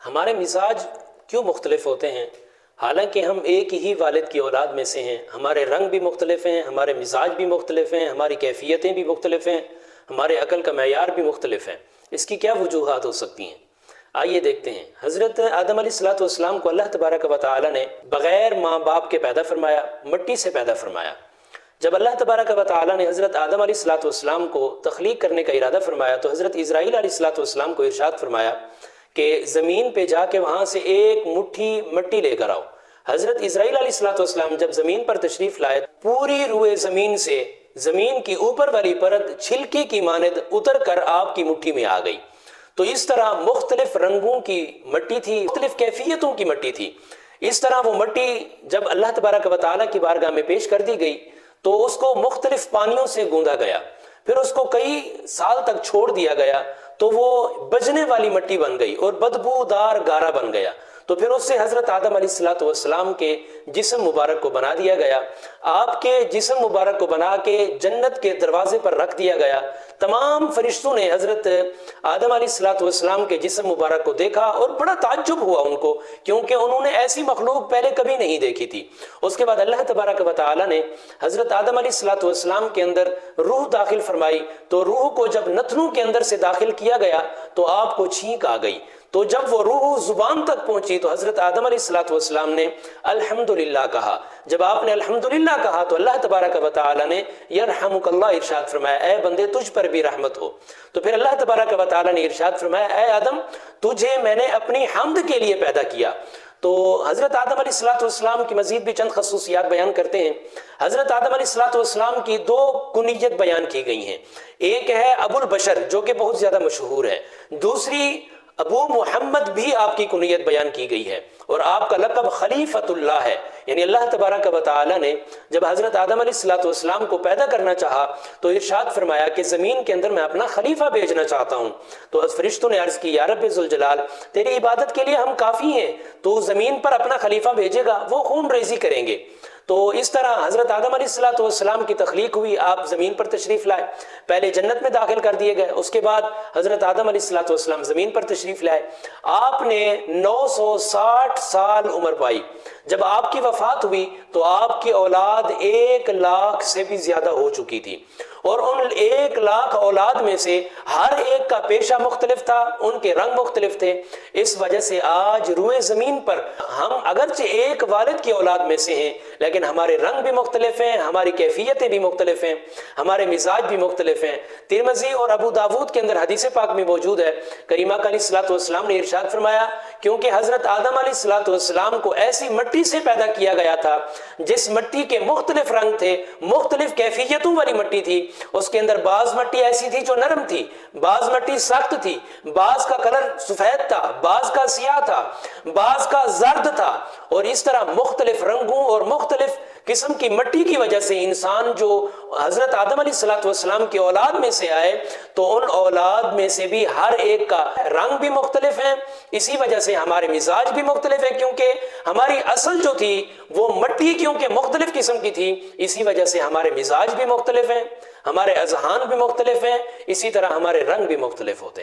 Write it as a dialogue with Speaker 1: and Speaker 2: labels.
Speaker 1: ہمارے مزاج کیوں مختلف ہوتے ہیں؟ حالانکہ ہم ایک ہی والد کی اولاد میں سے ہیں، ہمارے رنگ بھی مختلف ہیں، ہمارے مزاج بھی مختلف ہیں، ہماری کیفیتیں بھی مختلف ہیں، ہمارے عقل کا معیار بھی مختلف ہے۔ اس کی کیا وجوہات ہو سکتی ہیں؟ آئیے دیکھتے ہیں۔ حضرت آدم علیہ السلام کو اللہ تبارک و تعالی نے بغیر ماں باپ کے پیدا فرمایا، مٹی سے پیدا فرمایا۔ جب اللہ تبارک و تعالی نے حضرت آدم علیہ السلام کو تخلیق کرنے کا ارادہ فرمایا تو حضرت اسرائیل علیہ السلام کو ارشاد فرمایا کہ زمین پہ جا کے وہاں سے ایک مٹھی مٹی لے کر آؤ۔ حضرت اسرائیل علیہ السلام جب زمین پر تشریف لائے، پوری روئے زمین سے زمین کی اوپر والی پرت چھلکے کی مانند اتر کر آپ کی مٹھی میں آ گئی۔ تو اس طرح مختلف رنگوں کی مٹی تھی، مختلف کیفیتوں کی مٹی تھی۔ اس طرح وہ مٹی جب اللہ تبارک و تعالیٰ کی بارگاہ میں پیش کر دی گئی تو اس کو مختلف پانیوں سے گوندا گیا، پھر اس کو کئی سال تک چھوڑ دیا گیا تو وہ بجنے والی مٹی بن گئی اور بدبودار گارا بن گیا۔ تو پھر اس سے حضرت آدم علیہ السلام کے جسم مبارک کو بنا دیا گیا۔ آپ کے جسم مبارک کو بنا کے جنت کے دروازے پر رکھ دیا گیا۔ تمام فرشتوں نے حضرت آدم علیہ السلام کے جسم مبارک کو دیکھا اور بڑا تعجب ہوا ان کو، کیونکہ انہوں نے ایسی مخلوق پہلے کبھی نہیں دیکھی تھی۔ اس کے بعد اللہ تبارک و تعالی نے حضرت آدم علیہ السلام کے اندر روح داخل فرمائی، تو روح کو جب نتنوں کے اندر سے داخل کیا گیا تو آپ کو چھینک آ گئی۔ تو جب وہ روح زبان تک پہنچی تو حضرت آدم علیہ السلام نے الحمدللہ کہا۔ جب آپ نے الحمدللہ کہا تو اللہ تبارک و تعالی نے یرحمک اللہ ارشاد فرمایا، اے بندے تجھ پر بھی رحمت ہو۔ تو پھر اللہ تبارک و تعالی نے ارشاد فرمایا، اے آدم تجھے میں نے اپنی حمد کے لیے پیدا کیا۔ تو حضرت آدم علیہ السلام کی مزید بھی چند خصوصیات بیان کرتے ہیں۔ حضرت آدم علیہ السلام کی دو کنیت بیان کی گئی ہیں، ایک ہے ابو البشر جو کہ بہت زیادہ مشہور ہے، دوسری ابو محمد بھی آپ کی کنیت بیان کی گئی ہے، اور آپ کا لقب خلیفۃ اللہ ہے۔ یعنی اللہ تبارک و تعالی نے جب حضرت آدم علیہ السلام کو پیدا کرنا چاہا تو ارشاد فرمایا کہ زمین کے اندر میں اپنا خلیفہ بھیجنا چاہتا ہوں۔ تو فرشتوں نے عرض کی، یا رب ذوالجلال تیری عبادت کے لیے ہم کافی ہیں، تو زمین پر اپنا خلیفہ بھیجے گا، وہ خون ریزی کریں گے۔ تو اس طرح حضرت آدم علیہ السلام کی تخلیق ہوئی، آپ زمین پر تشریف لائے، پہلے جنت میں داخل کر دیے گئے، اس کے بعد حضرت آدم علیہ السلام زمین پر تشریف لائے۔ آپ نے 960 سال عمر پائی۔ جب آپ کی وفات ہوئی تو آپ کی اولاد 1,00,000 سے بھی زیادہ ہو چکی تھی، اور ان 1,00,000 اولاد میں سے ہر ایک کا پیشہ مختلف تھا، ان کے رنگ مختلف تھے۔ اس وجہ سے آج روئے زمین پر ہم اگرچہ ایک والد کی اولاد میں سے ہیں، لیکن ہمارے رنگ بھی مختلف ہیں، ہماری کیفیتیں بھی مختلف ہیں، ہمارے مزاج بھی مختلف ہیں۔ ترمذی اور ابو داود کے اندر حدیث پاک میں موجود ہے، کریمہ علیہ السلام نے ارشاد فرمایا، کیونکہ حضرت آدم علیہ السلام کو ایسی مٹی سے پیدا کیا گیا تھا جس مٹی کے مختلف رنگ تھے، مختلف کیفیتوں والی مٹی تھی۔ اس کے اندر بعض مٹی ایسی تھی جو نرم تھی، بعض مٹی سخت تھی، بعض کا کلر سفید تھا، بعض کا سیاہ تھا، بعض کا زرد تھا، اور اس طرح مختلف رنگوں اور مختلف قسم کی مٹی کی وجہ سے انسان جو حضرت آدم علیہ السلام کی اولاد میں سے آئے تو ان اولاد میں سے بھی ہر ایک کا رنگ بھی مختلف ہے۔ اسی وجہ سے ہمارے مزاج بھی مختلف ہے، کیونکہ ہماری اصل جو تھی وہ مٹی کیونکہ مختلف قسم کی تھی، اسی وجہ سے ہمارے مزاج بھی مختلف ہیں، ہمارے اذہان بھی مختلف ہیں، اسی طرح ہمارے رنگ بھی مختلف ہوتے ہیں۔